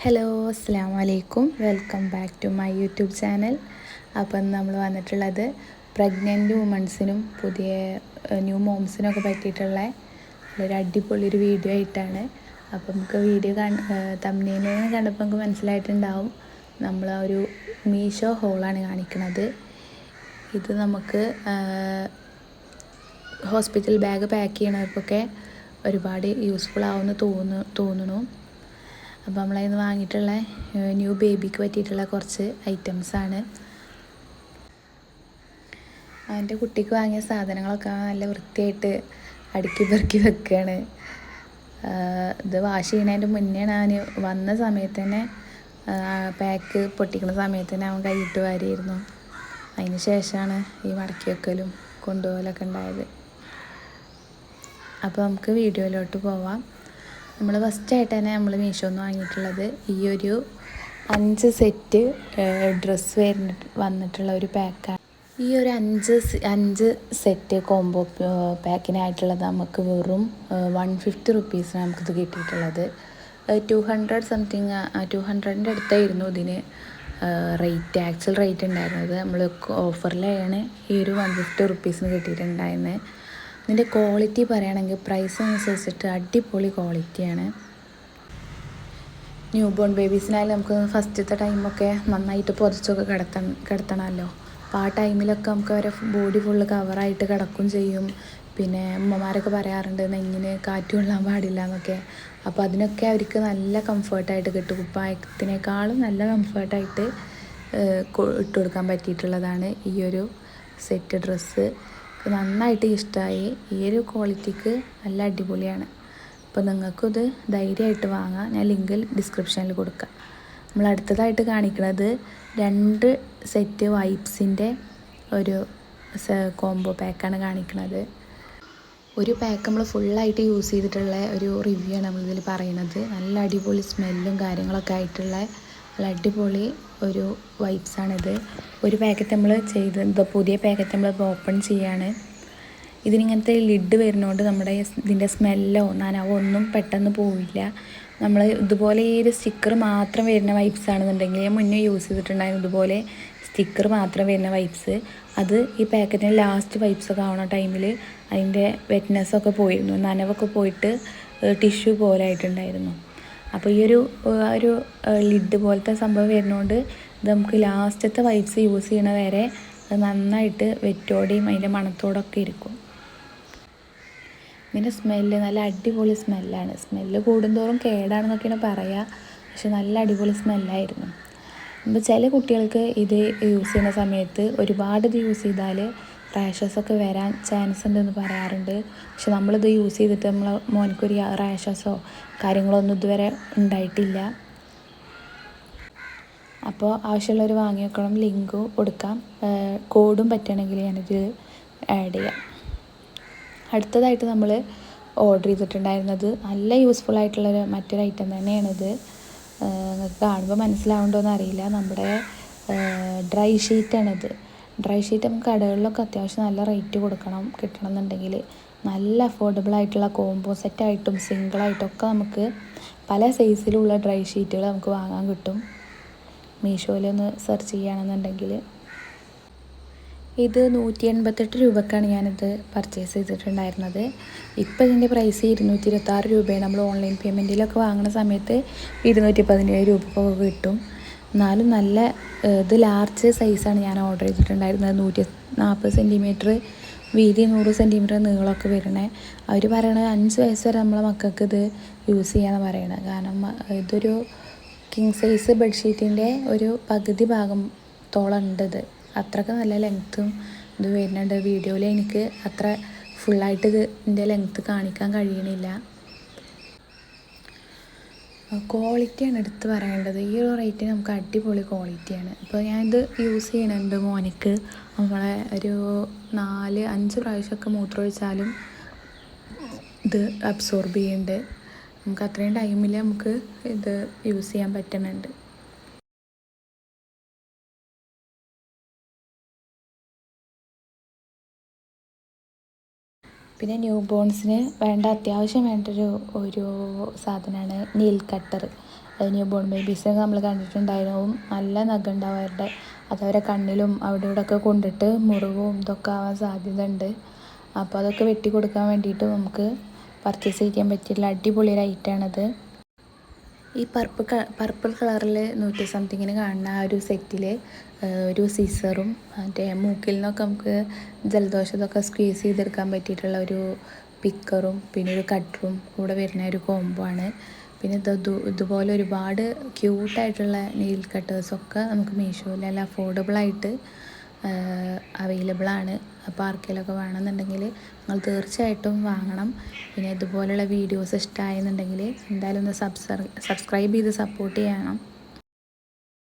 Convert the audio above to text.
Hello അസ്സലാമു അലൈക്കും welcome back to my YouTube channel. അപ്പം നമ്മൾ വന്നിട്ടുള്ളത് പ്രഗ്നൻ്റ് വുമൺസിനും പുതിയ ന്യൂ മോംസിനൊക്കെ പറ്റിയിട്ടുള്ള ഒരു അടിപൊളിയൊരു വീഡിയോ ആയിട്ടാണ്. അപ്പം നമുക്ക് വീഡിയോ തംബ്നെയിൽ കണ്ടപ്പോൾ നമുക്ക് മനസ്സിലായിട്ടുണ്ടാവും നമ്മൾ ഒരു മീഷോ ഹോളാണ് കാണിക്കുന്നത്. ഇത് നമുക്ക് ഹോസ്പിറ്റൽ ബാഗ് പാക്ക് ചെയ്യണവർക്കൊക്കെ ഒരുപാട് യൂസ്ഫുൾ ആവുമെന്ന് തോന്നുന്നു. അപ്പോൾ നമ്മളതിന് വാങ്ങിയിട്ടുള്ള ന്യൂ ബേബിക്ക് പറ്റിയിട്ടുള്ള കുറച്ച് ഐറ്റംസാണ്. എൻ്റെ കുട്ടിക്ക് വാങ്ങിയ സാധനങ്ങളൊക്കെ നല്ല വൃത്തിയായിട്ട് അടുക്കി പെറുക്കി വെക്കുകയാണ്. ഇത് വാഷ് ചെയ്യുന്നതിൻ്റെ മുന്നേ ഞാൻ വന്ന സമയത്ത് തന്നെ പാക്ക് പൊട്ടിക്കുന്ന സമയത്ത് തന്നെ അവൻ കൈയിട്ട് വാരിയിരുന്നു. അതിന് ശേഷമാണ് ഈ മടക്കി വെക്കലും കൊണ്ടുപോകലൊക്കെ ഉണ്ടായത്. അപ്പോൾ നമുക്ക് വീഡിയോയിലോട്ട് പോവാം. നമ്മൾ ഫസ്റ്റായിട്ട് തന്നെ നമ്മൾ മീഷോന്ന് വാങ്ങിയിട്ടുള്ളത് ഈ ഒരു 5 സെറ്റ് ഡ്രസ്സ് വന്നിട്ടുള്ള ഒരു പാക്കാണ്. ഈ ഒരു 5 സെറ്റ് കോംബോ പാക്കിനായിട്ടുള്ളത് നമുക്ക് വെറും 150 റുപ്പീസിന് നമുക്കിത് കിട്ടിയിട്ടുള്ളത്. 200 സംതിങ് 200ൻ്റെ അടുത്തായിരുന്നു ഇതിന് ആക്ച്വൽ റേറ്റ് ഉണ്ടായിരുന്നത്. നമ്മൾ ഓഫറിലാണ് ഈ ഒരു 150 റുപ്പീസിന് കിട്ടിയിട്ടുണ്ടായിരുന്നത്. ഇതിൻ്റെ ക്വാളിറ്റി പറയുകയാണെങ്കിൽ പ്രൈസ് അനുസരിച്ചിട്ട് അടിപൊളി ക്വാളിറ്റിയാണ്. ന്യൂ ബോൺ ബേബീസിനായാലും നമുക്ക് ഫസ്റ്റത്തെ ടൈമൊക്കെ നന്നായിട്ട് പൊതിച്ചൊക്കെ കിടത്തണമല്ലോ. അപ്പോൾ ആ ടൈമിലൊക്കെ നമുക്ക് അവരെ ബോഡി ഫുള്ള് കവറായിട്ട് കിടക്കും ചെയ്യും. പിന്നെ അമ്മമാരൊക്കെ പറയാറുണ്ട് നെഞ്ഞിന് കാറ്റ് കൊള്ളാൻ പാടില്ല എന്നൊക്കെ. അപ്പോൾ അതിനൊക്കെ അവർക്ക് നല്ല കംഫർട്ടായിട്ട് കിട്ടും. കുപ്പായത്തിനേക്കാളും നല്ല കംഫർട്ടായിട്ട് ഇട്ട് കൊടുക്കാൻ പറ്റിയിട്ടുള്ളതാണ് ഈ ഒരു സെറ്റ് ഡ്രസ്സ്. നന്നായിട്ട് ഇഷ്ടമായി. ഈ ഒരു ക്വാളിറ്റിക്ക് നല്ല അടിപൊളിയാണ്. അപ്പോൾ നിങ്ങൾക്കിത് ധൈര്യമായിട്ട് വാങ്ങാം. ഞാൻ ലിങ്ക് ഡിസ്ക്രിപ്ഷനിൽ കൊടുക്കാം. നമ്മൾ അടുത്തതായിട്ട് കാണിക്കുന്നത് 2 സെറ്റ് വൈപ്സിൻ്റെ ഒരു കോംബോ പാക്കാണ് കാണിക്കുന്നത്. ഒരു പാക്ക് നമ്മൾ ഫുള്ളായിട്ട് യൂസ് ചെയ്തിട്ടുള്ള ഒരു റിവ്യൂ ആണ് നമ്മളിതിൽ പറയുന്നത്. നല്ല അടിപൊളി സ്മെല്ലും കാര്യങ്ങളൊക്കെ ആയിട്ടുള്ള നല്ല അടിപൊളി ഒരു വൈപ്സാണിത്. ഒരു പാക്കറ്റ് നമ്മൾ പുതിയ പാക്കറ്റ് നമ്മൾ ഓപ്പൺ ചെയ്യാണ്. ഇതിനിങ്ങനത്തെ ലിഡ് വരുന്നതുകൊണ്ട് നമ്മുടെ ഇതിൻ്റെ സ്മെല്ലോ നനവോ ഒന്നും പെട്ടെന്ന് പോവില്ല. നമ്മൾ ഇതുപോലെ ഈ ഒരു സ്റ്റിക്കർ മാത്രം വരുന്ന വൈപ്സ് ആണെന്നുണ്ടെങ്കിൽ ഞാൻ മുന്നേ യൂസ് ചെയ്തിട്ടുണ്ടായിരുന്നു ഇതുപോലെ സ്റ്റിക്കർ മാത്രം വരുന്ന വൈപ്സ്. അത് ഈ പാക്കറ്റിന് ലാസ്റ്റ് വൈപ്സൊക്കെ ആവുന്ന ടൈമിൽ അതിൻ്റെ വെറ്റ്നെസ്സൊക്കെ പോയിരുന്നു, നനവൊക്കെ പോയിട്ട് ടിഷ്യൂ പോലെ ആയിട്ടുണ്ടായിരുന്നു. അപ്പോൾ ഈ ഒരു ലിഡ് പോലത്തെ സംഭവം വരുന്നതുകൊണ്ട് ഇത് നമുക്ക് ലാസ്റ്റത്തെ വൈപ്സ് യൂസ് ചെയ്യണ വരെ അത് നന്നായിട്ട് വെറ്റോടെയും അതിൻ്റെ മണത്തോടൊക്കെ ഇരിക്കും. ഇതിൻ്റെ സ്മെല്ല് നല്ല അടിപൊളി സ്മെല്ലാണ്. സ്മെല്ല് കൂടുന്തോറും കേടാണെന്നൊക്കെയാണ് പറയുക. പക്ഷെ നല്ല അടിപൊളി സ്മെല്ലായിരുന്നു. അപ്പോൾ ചില കുട്ടികൾക്ക് ഇത് യൂസ് ചെയ്യുന്ന സമയത്ത് ഒരുപാട് ഇത് യൂസ് ചെയ്താൽ റാഷസൊക്കെ വരാൻ ചാൻസ് ഉണ്ടെന്ന് പറയാറുണ്ട്. പക്ഷെ നമ്മളിത് യൂസ് ചെയ്തിട്ട് നമ്മളെ മോനക്കൊരു റാഷസോ കാര്യങ്ങളോ ഒന്നും ഇതുവരെ ഉണ്ടായിട്ടില്ല. അപ്പോൾ ആവശ്യമുള്ളവർ വാങ്ങി വെക്കണം. ലിങ്ക് കൊടുക്കാം. കോഡും പറ്റുകയാണെങ്കിൽ ഞാനിത് ആഡ് ചെയ്യാം. അടുത്തതായിട്ട് നമ്മൾ ഓർഡർ ചെയ്തിട്ടുണ്ടായിരുന്നത് നല്ല യൂസ്ഫുൾ ആയിട്ടുള്ളൊരു മറ്റൊരു ഐറ്റം തന്നെയാണിത്. നിങ്ങൾക്ക് കാണുമ്പോൾ മനസ്സിലാവുന്നുണ്ടോയെന്ന് അറിയില്ല. നമ്മുടെ ഡ്രൈ ഷീറ്റാണിത്. ഡ്രൈ ഷീറ്റ് നമുക്ക് കടകളിലൊക്കെ അത്യാവശ്യം നല്ല റേറ്റ് കിട്ടണം എന്നുണ്ടെങ്കിൽ നല്ല അഫോർഡബിൾ ആയിട്ടുള്ള കോംബോ സെറ്റായിട്ടും സിംഗിളായിട്ടും ഒക്കെ നമുക്ക് പല സൈസിലുള്ള ഡ്രൈ ഷീറ്റുകൾ നമുക്ക് വാങ്ങാൻ കിട്ടും. മീഷോയിലൊന്ന് സെർച്ച് ചെയ്യുകയാണെന്നുണ്ടെങ്കിൽ ഇത് 188 രൂപക്കാണ് ഞാനിത് പർച്ചേസ് ചെയ്തിട്ടുണ്ടായിരുന്നത്. ഇപ്പോൾ ഇതിൻ്റെ പ്രൈസ് 226 രൂപയാണ്. നമ്മൾ ഓൺലൈൻ പേയ്മെൻറ്റിലൊക്കെ വാങ്ങുന്ന സമയത്ത് 217 രൂപക്കൊക്കെ കിട്ടും. എന്നാലും നല്ല ഇത് ലാർജ് സൈസാണ് ഞാൻ ഓർഡർ ചെയ്തിട്ടുണ്ടായിരുന്നത്. 140 സെൻറ്റിമീറ്റർ വീതി, 100 സെൻറ്റിമീറ്റർ നീളമൊക്കെ വരണേ. അവർ പറയണത് 5 വയസ്സ് വരെ നമ്മളെ മക്കൾക്ക് ഇത് യൂസ് ചെയ്യാമെന്ന് പറയണത്. കാരണം ഇതൊരു കിങ് സൈസ് ബെഡ്ഷീറ്റിൻ്റെ ഒരു പകുതി ഭാഗത്തോളം ഉണ്ട്. ഇത് അത്രയ്ക്ക് നല്ല ലെങ്ത്തും ഇത് വരുന്നുണ്ട്. വീഡിയോയിൽ എനിക്ക് അത്ര ഫുള്ളായിട്ട് ഇതിൻ്റെ ലെങ്ത്ത് കാണിക്കാൻ കഴിയണില്ല. ക്വാളിറ്റിയാണ് എടുത്ത് പറയേണ്ടത്. ഈ ഒരു റേറ്റിന് നമുക്ക് അടിപൊളി ക്വാളിറ്റിയാണ്. ഇപ്പോൾ ഞാനിത് യൂസ് ചെയ്യണുണ്ട് മോനിക്ക്. നമ്മളെ ഒരു 4-5 പ്രാവശ്യമൊക്കെ മൂത്രമൊഴിച്ചാലും ഇത് അബ്സോർബ് ചെയ്യുന്നുണ്ട്. നമുക്ക് അത്രയും ടൈമിൽ നമുക്ക് ഇത് യൂസ് ചെയ്യാൻ പറ്റുന്നുണ്ട്. പിന്നെ ന്യൂ ബോൺസിന് അത്യാവശ്യം വേണ്ടൊരു സാധനമാണ് നെയിൽ കട്ടർ. ന്യൂ ബോൺ ബേബീസൊക്കെ നമ്മൾ കണ്ടിട്ടുണ്ടായിരുന്നു. നല്ല നഖം ഉണ്ടാവും അവരുടെ, അതവരെ കണ്ണിലും അവിടെ ഇവിടെ ഒക്കെ കൊണ്ടിട്ട് മുറിവും ഇതൊക്കെ ആവാൻ സാധ്യത ഉണ്ട്. അപ്പോൾ അതൊക്കെ വെട്ടി കൊടുക്കാൻ വേണ്ടിയിട്ട് നമുക്ക് പർച്ചേസ് ചെയ്യാൻ പറ്റിയിട്ടുള്ള അടിപൊളി ഒരു ഐറ്റമാണത്. ഈ പർപ്പിൾ കളറിൽ 100 സംതിങ്ങിന് കാണുന്ന ആ ഒരു സെറ്റിൽ ഒരു സിസറും മറ്റേ മൂക്കിൽ നിന്നൊക്കെ നമുക്ക് ജലദോഷം ഇതൊക്കെ സ്ക്വീസ് ചെയ്തെടുക്കാൻ പറ്റിയിട്ടുള്ള ഒരു പിക്കറും പിന്നെ ഒരു കട്ടറും കൂടെ വരുന്ന ഒരു കോംബോ ആണ്. പിന്നെ ഇതുപോലെ ഒരുപാട് ക്യൂട്ടായിട്ടുള്ള നെയിൽ കട്ടേഴ്സൊക്കെ നമുക്ക് മീഷോയിൽ നല്ല അഫോർഡബിളായിട്ട് അവൈലബിളാണ്. അപ്പോൾ ആർക്കെങ്കിലുമൊക്കെ വേണമെന്നുണ്ടെങ്കിൽ നിങ്ങൾ തീർച്ചയായിട്ടും വാങ്ങണം. പിന്നെ ഇതുപോലെയുള്ള വീഡിയോസ് ഇഷ്ടമായെന്നുണ്ടെങ്കിൽ എന്തായാലും ഒന്ന് സബ്സ്ക്രൈബ് ചെയ്ത് സപ്പോർട്ട് ചെയ്യണം.